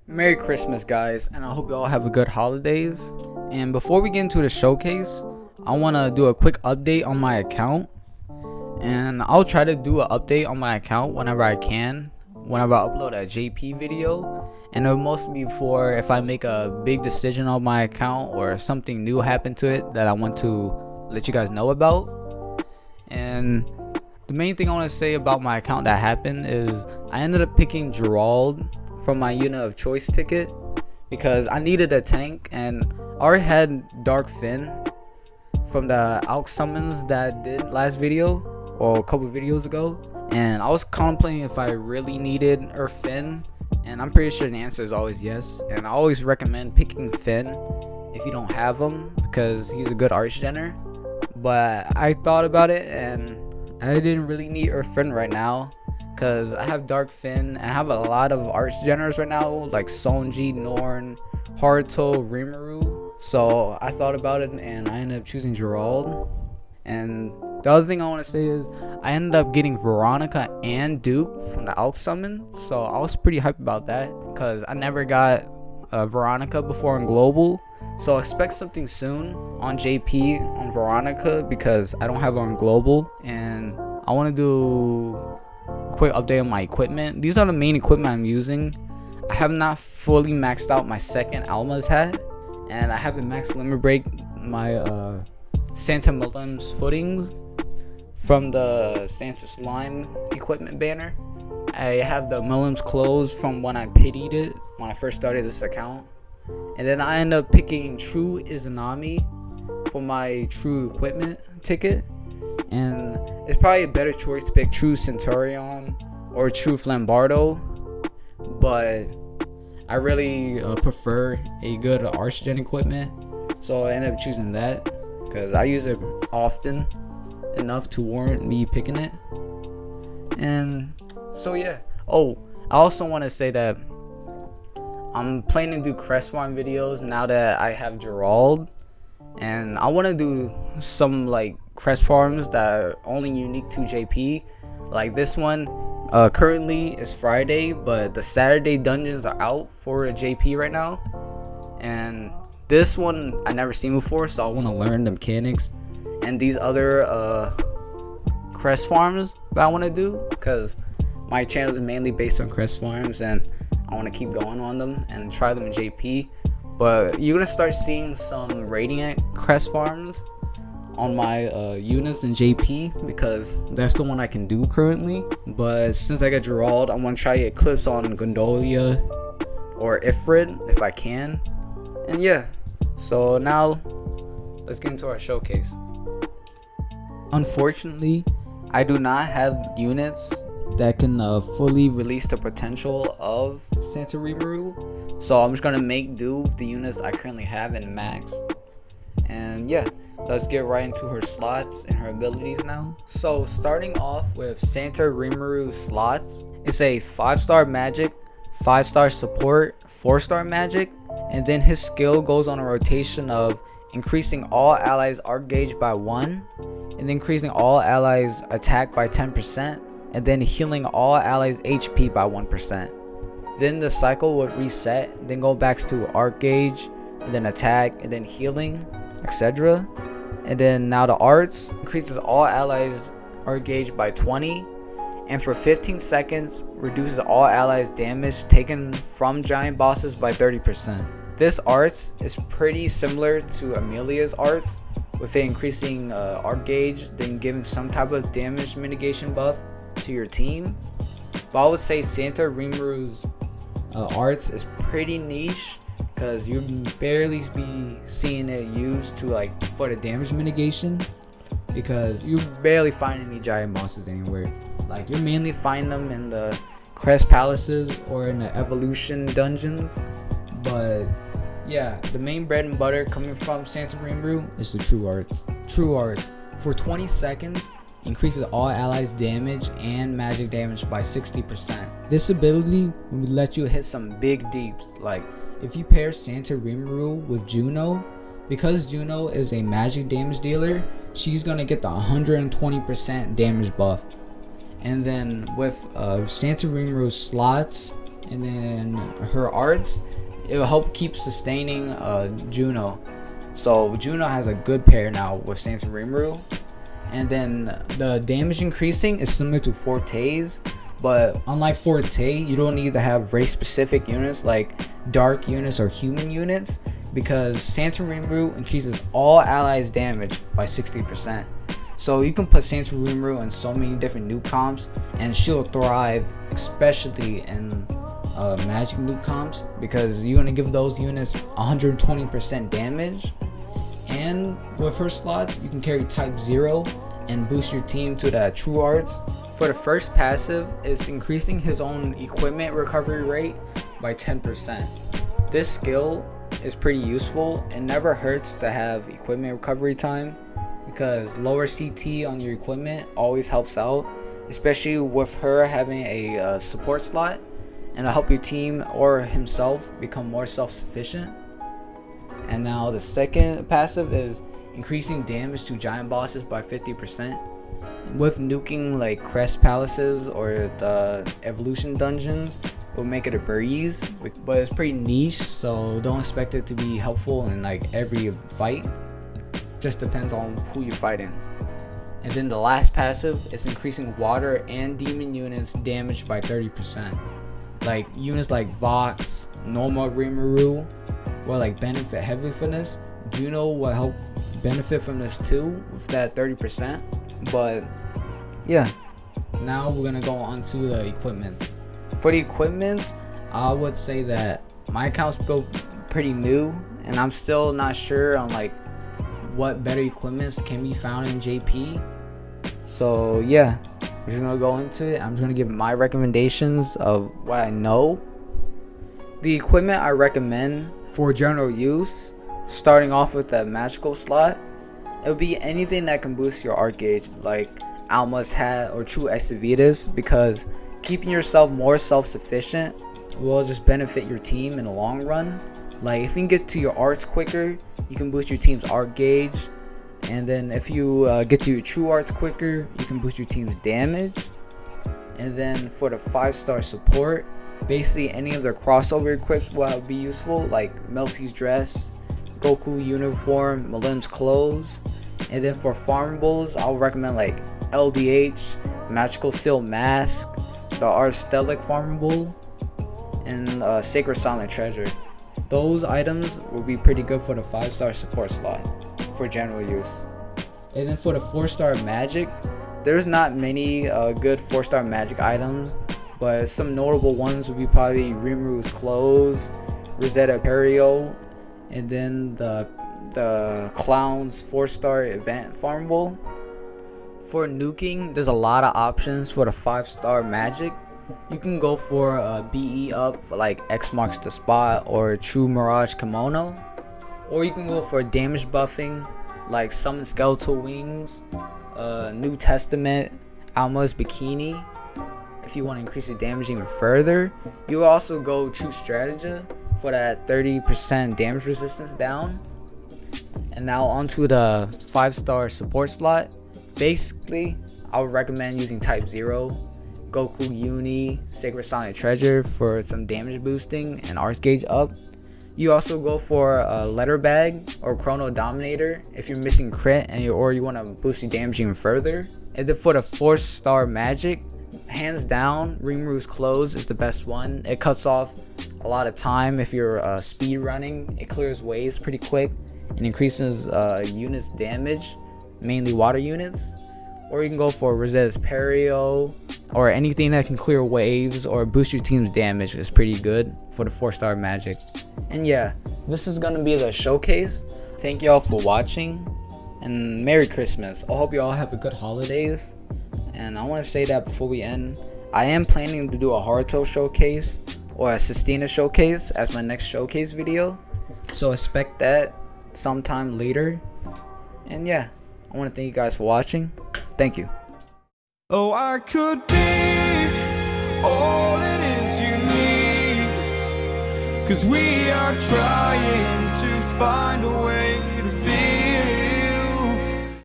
Merry Christmas, guys, and I hope you all have a good holidays. And before we get into the showcase, I want to do a quick update on my account. And I'll try to do an update on my account whenever I can, whenever I upload a JP video. And it'll mostly be for if I make a big decision on my account or something new happened to it that I want to let you guys know about. And the main thing I want to say about my account that happened is I ended up picking Gerald from my unit of choice ticket because I needed a tank, and I already had Dark Finn from the Alk summons that I did last video or a couple videos ago, and I was contemplating if I really needed Earth Finn, and I'm pretty sure the answer is always yes. And I always recommend picking Finn if you don't have him because he's a good archgener. But I thought about it and I didn't really need Earth Finn right now because I have Dark Finn and I have a lot of archgeners right now like Sonji, Norn, Haruto, Rimuru. So I thought about it and I ended up choosing Gerald. And the other thing I want to say is I ended up getting Veronica and Duke from the Alk summon. So I was pretty hyped about that because I never got Veronica before in Global. So expect something soon on JP on Veronica because I don't have her on Global. And I want to do a quick update on my equipment. These are the main equipment I'm using. I have not fully maxed out my second Alma's hat, and I haven't maxed limit break my Santa Millen's footings from the Santa Slime equipment banner. I have the Millen's clothes from when I pitied it when I first started this account. And then I end up picking True Izanami for my True equipment ticket. And it's probably a better choice to pick True Centurion or True Flambardo. But I really prefer a good Archgen equipment. So I ended up choosing that because I use it often enough to warrant me picking it. And so yeah. Oh, I also want to say that I'm planning to do crest farm videos now that I have Gerald, and I want to do some like crest farms that are only unique to JP. Like this one currently is Friday, but the Saturday dungeons are out for JP right now, and this one I never seen before, so I want to learn the mechanics. And these other crest farms that I want to do, because my channel is mainly based on crest farms and I want to keep going on them and try them in JP. But you're gonna start seeing some Radiant crest farms on my units in JP because that's the one I can do currently. But since I got Gerald, I want to try Eclipse on Gondolia or Ifrit if I can. And yeah, so now let's get into our showcase. Unfortunately, I do not have units that can fully release the potential of Santa Rimuru, so I'm just gonna make do with the units I currently have in max. And yeah, let's get right into her slots and her abilities now. So starting off with Santa Rimuru slots, it's a 5-star magic, 5-star support, 4-star magic, and then his skill goes on a rotation of increasing all allies arc gauge by 1, and increasing all allies attack by 10%, and then healing all allies HP by 1%. Then the cycle would reset, then go back to arc gauge, and then attack, and then healing, etc. And then now the arts increases all allies arc gauge by 20, and for 15 seconds reduces all allies damage taken from giant bosses by 30%. This arts is pretty similar to Amelia's arts, with it increasing arc gauge, then giving some type of damage mitigation buff to your team. But I would say Santa Rimuru's arts is pretty niche because you barely be seeing it used to like for the damage mitigation, because you barely find any giant bosses anywhere. Like you mainly find them in the crest palaces or in the evolution dungeons. But yeah, the main bread and butter coming from Santa Rimuru is the True Arts. True Arts for 20 seconds increases all allies damage and magic damage by 60%. This ability will let you hit some big deeps. Like if you pair Santa Rimuru with Juno, because Juno is a magic damage dealer, she's gonna get the 120% damage buff. And then with Santa Rimuru's slots, And then her arts, it will help keep sustaining Juno. So Juno has a good pair now with Sansa Rimuru. And then the damage increasing is similar to Forte's, but unlike Forte, you don't need to have race specific units like dark units or human units, because Sansa Rimuru increases all allies damage by 60%. So you can put Sansa Rimuru in so many different nuke comps and she'll thrive, especially in magic nuke comps, because you're going to give those units 120% damage. And with her slots, you can carry type 0 and boost your team to the true arts. For the first passive, it's increasing his own equipment recovery rate by 10%. This skill is pretty useful. It never hurts to have equipment recovery time, because lower CT on your equipment always helps out, especially with her having a support slot, and it'll help your team or himself become more self-sufficient. And now the second passive is increasing damage to giant bosses by 50%. With nuking like Crest Palaces or the Evolution Dungeons, it will make it a breeze, but it's pretty niche, so don't expect it to be helpful in like every fight. Just depends on who you're fighting. And then the last passive is increasing water and demon units damage by 30%. Like units like Vox, normal Rimuru will like benefit heavily from this. Juno will help benefit from this too with that 30%. But yeah, now we're gonna go on to the equipment. For the equipment, I would say that my account's built pretty new, and I'm still not sure on like what better equipments can be found in JP. So yeah, we're just gonna go into it. I'm just gonna give my recommendations of what I know. The equipment I recommend for general use, starting off with the magical slot, it would be anything that can boost your art gauge, like Alma's hat or true Estevitas, because keeping yourself more self-sufficient will just benefit your team in the long run. Like if you can get to your arts quicker, you can boost your team's art gauge, and then if you get to your true arts quicker, you can boost your team's damage. And then for the 5-star support, basically any of their crossover equips will be useful, like Melty's dress, Goku uniform, Malim's clothes. And then for farmables, I'll recommend like LDH, Magical Seal Mask, the Arstelic farmable, and Sacred Silent Treasure. Those items will be pretty good for the 5-star support slot for general use. And then for the 4-star magic, there's not many good 4-star magic items, but some notable ones would be probably Rimuru's clothes, Rosetta Perio, and then the Clown's 4-star event farmable. For nuking, there's a lot of options for the 5-star magic. You can go for BE up like X marks the spot or True Mirage Kimono, or you can go for damage buffing like Summon Skeletal Wings, New Testament, Alma's Bikini. If you want to increase the damage even further, you also go True Strategy for that 30% damage resistance down. And now onto the 5-star support slot. Basically, I would recommend using type 0, Goku Uni, Sacred Silent Treasure for some damage boosting and arts gauge up. You also go for a Letter Bag or Chrono Dominator if you're missing crit and or you want to boost your damage even further. And then for the 4-star magic, hands down, Rimuru's clothes is the best one. It cuts off a lot of time if you're speed running. It clears waves pretty quick and increases units damage, mainly water units. Or you can go for Rosetta's Perio, or anything that can clear waves or boost your team's damage is pretty good for the 4-star magic. And yeah, this is gonna be the showcase. Thank y'all for watching, and Merry Christmas. I hope y'all have a good holidays. And I want to say that before we end, I am planning to do a Haruto showcase or a Sistina showcase as my next showcase video, so expect that sometime later. And yeah, I want to thank you guys for watching. Thank you. Oh, I could be all it is you need, 'cause we are trying to find a way